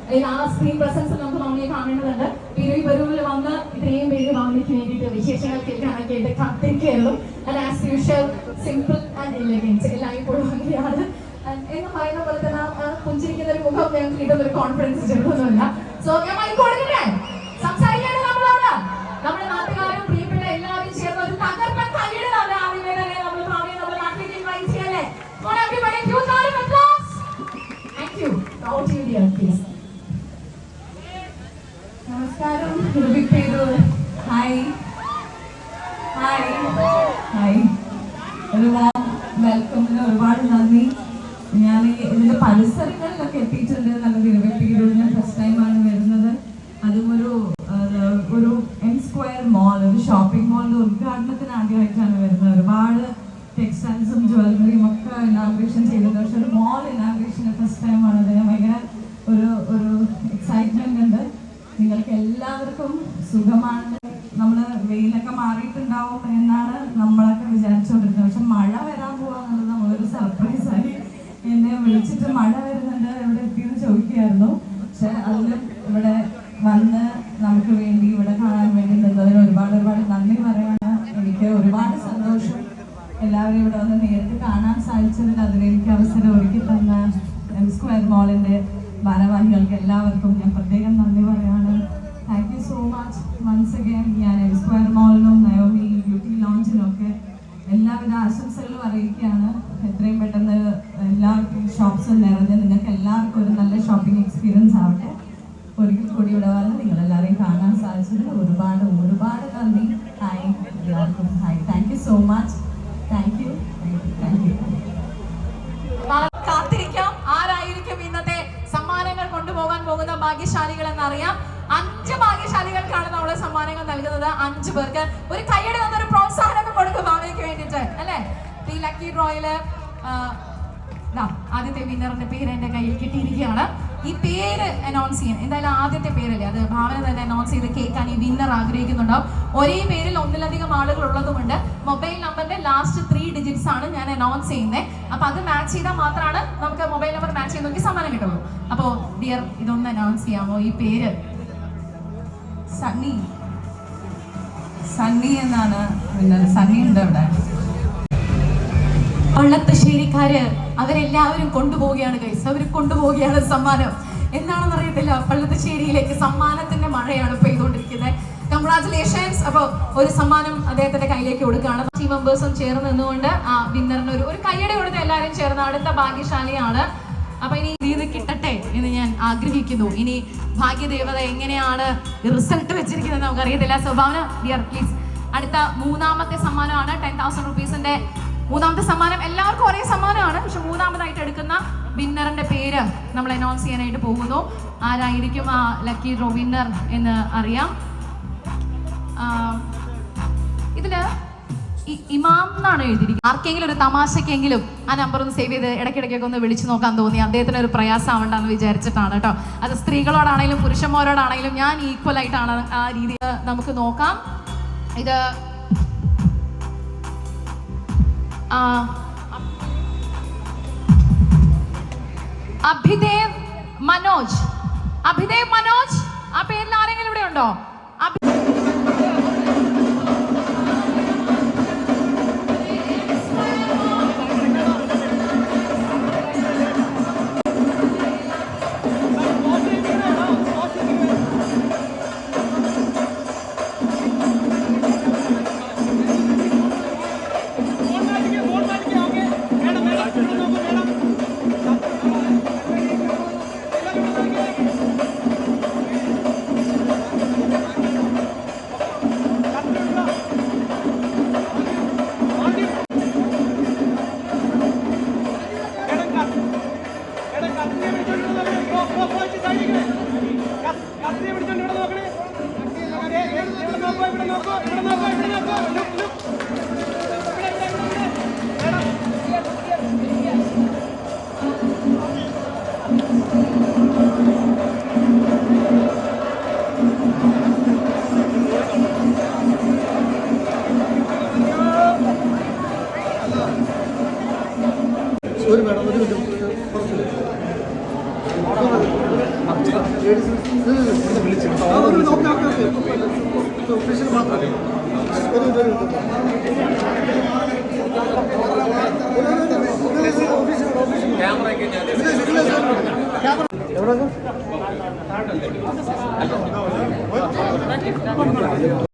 ആ screen presence നമുക്ക് മമ്മിയെ കാണേണ്ടതുണ്ട്. ഈ വരൂരിൽ വന്ന് ഇത്രയും പേര് മമ്മിക്ക് വേണ്ടിയിട്ട് വിശേഷങ്ങൾ കേൾക്കാനൊക്കെ ആയിട്ട് കാത്തിരിക്കുകയുള്ളൂ. And as usual simple and elegance എല്ലായ്പ്പോഴും അങ്ങനെയാണ് എന്ന് പറയുന്ന പോലെ തന്നെ പുഞ്ചിരിക്കുന്ന ഒരു മുഖം ഞങ്ങൾക്ക് കിട്ടുന്ന ഒരു കോൺഫിഡൻസ് ചെറുതൊന്നുമില്ല. സോ ഞാൻ മൈക്ക് കൊടുക്കട്ടെ, സംസാരിക്കേണ്ടത് നമ്മളാണ്. നമ്മുടെ നാട്ടുകാരും പ്രിയപ്പെട്ട എല്ലാവരും ചേർന്ന് ഒരു തകർപ്പൻ കൈയിടലാണ് ആദ്യമേ തന്നെ നമ്മൾ ഭാവിയെ നമ്മുടെ നാട്ടിലേക്ക് ഇൻവൈറ്റ് ചെയ്യല്ലേ. Thank you. Now to you, dear, please. നമസ്കാരം. Hi hi hi. ഒരു വെൽക്കമിന് ഒരുപാട് നന്ദി. ഞാൻ ഇതിന്റെ പരിസരങ്ങളിലൊക്കെ എത്തിയിട്ടുണ്ട്. നല്ല തിരുവപ്പീരൂർ ഞാൻ ഫസ്റ്റ് ടൈമാണ് വരുന്നത്. അതും ഒരു എം സ്ക്വയർ മോൾ, ഒരു ഷോപ്പിംഗ് മോളിന്റെ ഉദ്ഘാടനത്തിന് ആദ്യമായിട്ടാണ് വരുന്നത്. ഒരുപാട് ടെക്സ്റ്റൈൽസും ജ്വല്ലറിയും ഒക്കെ ഇനാഗ്രേഷൻ ചെയ്തത്. പക്ഷെ ഒരു മോൾ ഇനാഗ്രേഷന് ഫസ്റ്റ് ടൈമാണ്. അതിന് ഭയങ്കര ഒരു എക്സൈറ്റ്മെന്റ് ഉണ്ട്. നിങ്ങൾക്ക് എല്ലാവർക്കും സുഖമാണ്. നമ്മൾ വെയിലൊക്കെ മാറിയിട്ടുണ്ടാവും എന്നാണ് നമ്മളൊക്കെ വിചാരിച്ചുകൊണ്ടിരുന്നത്. പക്ഷെ മഴ വരാൻ പോവാന്നുള്ളത് നമ്മളൊരു സർപ്രൈസായി. എന്നെ വിളിച്ചിട്ട് മഴ വരുന്നുണ്ട്, എവിടെ എത്തിയെന്ന് ചോദിക്കുകയായിരുന്നു. പക്ഷെ അതിന് ഇവിടെ വന്ന് നമുക്ക് വേണ്ടി ഇവിടെ കാണാൻ വേണ്ടി നിന്നതിന് ഒരുപാട് നന്ദി പറയാണ്. എനിക്ക് ഒരുപാട് സന്തോഷം എല്ലാവരും ഇവിടെ വന്ന് നേരിട്ട് കാണാൻ സാധിച്ചതിൽ. അതിലെനിക്ക് അവസരം ഒരുക്കി തന്ന എം സ്ക്വയർ മോളിൻ്റെ ഭാരവാഹികൾക്ക് എല്ലാവർക്കും ഞാൻ പ്രത്യേകം നന്ദി പറയാണ്. Thank you so much once again. ഞാൻ എം സ്ക്വയർ മോളിനും നയോമി ബ്യൂട്ടി ലോഞ്ചിനും ഒക്കെ എല്ലാവിധ ആശംസകളും അറിയിക്കുകയാണ്. എത്രയും പെട്ടെന്ന് എല്ലാ ഷോപ്സും നിറഞ്ഞ് നിങ്ങൾക്ക് എല്ലാവർക്കും ഒരു നല്ല ഷോപ്പിംഗ് എക്സ്പീരിയൻസ് ആവട്ടെ. ഒരിക്കൽ കൂടി ഇവിടെ വന്ന് നിങ്ങളെല്ലാവരെയും കാണാൻ സാധിച്ചതിൽ ഒരുപാട് നന്ദി. ഹായ് എല്ലാവർക്കും. Hi. Thank you so much. Thank you. കാത്തിരിക്കാം ആരായിരിക്കും ഇന്നത്തെ സമ്മാനങ്ങൾ കൊണ്ടുപോകാൻ പോകുന്ന ഭാഗ്യശാലികൾ എന്നറിയാം. 5 ഭാഗ്യശാലികൾക്കാണ് നമ്മൾ സമ്മാനങ്ങൾ നൽകുന്നത്. 5 പേർക്ക് ഒരു കൈയ്യടി തന്നൊരു പ്രോത്സാഹനം കൊടുക്കും ഭാവിക്ക് വേണ്ടിയിട്ട് അല്ലേ. ഈ ലക്കി ഡ്രോയില് ആദ്യത്തെ വിന്നറിന്റെ പേര് എന്റെ കയ്യിൽ കിട്ടിയിരിക്കുകയാണ്. ഈ പേര് അനൗൺസ് ചെയ്യാൻ എന്തായാലും ആദ്യത്തെ പേരല്ലേ, അത് ഭാവന തന്നെ അനൗൺസ് ചെയ്ത് കേൾക്കാൻ ഈ വിന്നർ ആഗ്രഹിക്കുന്നുണ്ടാവും. ഒരേ പേരിൽ ഒന്നിലധികം ആളുകൾ ഉള്ളതുകൊണ്ട് മൊബൈൽ നമ്പറിന്റെ ലാസ്റ്റ് 3 ഡിജിറ്റ്സ് ആണ് ഞാൻ അനൗൺസ് ചെയ്യുന്നത്. അപ്പൊ അത് മാച്ച് ചെയ്താൽ മാത്രമാണ് നമുക്ക് മൊബൈൽ നമ്പർ മാച്ച് ചെയ്ത് നോക്കി സമ്മാനം കിട്ടുള്ളൂ. അപ്പോ ഡിയർ ഇതൊന്ന് അനൗൺസ് ചെയ്യാമോ? ഈ പേര് സണ്ണി എന്നാണ് വിന്നർ. സണ്ണി ഉണ്ട് അവിടെ. പള്ളത്തശ്ശേരിക്കാര് അവരെല്ലാവരും കൊണ്ടുപോവുകയാണ് ഗൈസ്. അവർ കൊണ്ടുപോവുകയാണ് സമ്മാനം. എന്താണെന്ന് അറിയത്തില്ല, പള്ളത്തശ്ശേരിയിലേക്ക് സമ്മാനത്തിന്റെ മഴയാണ് പെയ്തുകൊണ്ടിരിക്കുന്നത്. കൺഗ്രാറ്റുലേഷൻസ്. അപ്പോൾ ഒരു സമ്മാനം അദ്ദേഹത്തിന്റെ കയ്യിലേക്ക് കൊടുക്കുകയാണ്. ടീം മെമ്പേഴ്സും ചേർന്ന് നിന്നുകൊണ്ട് ആ വിന്നറിന് ഒരു കയ്യടി കൊടുത്ത് എല്ലാവരും ചേർന്ന് അടുത്ത ഭാഗ്യശാലിയാണ്. അപ്പൊ ഇനി ഇത് കിട്ടട്ടെ എന്ന് ഞാൻ ആഗ്രഹിക്കുന്നു. ഇനി ഭാഗ്യദേവത എങ്ങനെയാണ് റിസൾട്ട് വെച്ചിരിക്കുന്നത് നമുക്കറിയത്തില്ല. സ്വഭാവന ഡിയർ പ്ലീസ്. അടുത്ത 3ാമത്തെ സമ്മാനമാണ് 10,000 റുപ്പീസിന്റെ 3ാമത്തെ സമ്മാനം. എല്ലാവർക്കും ഒരേ സമ്മാനമാണ്, പക്ഷെ 3ാമതായിട്ട് എടുക്കുന്ന വിന്നറിന്റെ പേര് നമ്മൾ അനൗൺസ് ചെയ്യാനായിട്ട് പോകുന്നു. ആരായിരിക്കും ആ ലക്കി ഡ്രോ വിന്നർ എന്ന് അറിയാം. ഇതില് ഇമാം എന്നാണ് എഴുതിയിരിക്കുന്നത്. ആർക്കെങ്കിലും ഒരു തമാശക്കെങ്കിലും ആ നമ്പർ ഒന്ന് സേവ് ചെയ്ത് ഇടയ്ക്കിടയ്ക്കൊക്കെ ഒന്ന് വിളിച്ചു നോക്കാൻ തോന്നി. അദ്ദേഹത്തിന് ഒരു പ്രയാസം ആവണ്ടെന്ന് വിചാരിച്ചിട്ടാണ് കേട്ടോ. അത് സ്ത്രീകളോടാണെങ്കിലും പുരുഷന്മാരോടാണെങ്കിലും ഞാൻ ഈക്വൽ ആയിട്ടാണ് ആ രീതിയിൽ നമുക്ക് നോക്കാം. ഇത് അഭിദേവ് മനോജ്. ആ പേരിൽ ആരെങ്കിലും ഇവിടെ ഉണ്ടോ? ക്യാമറ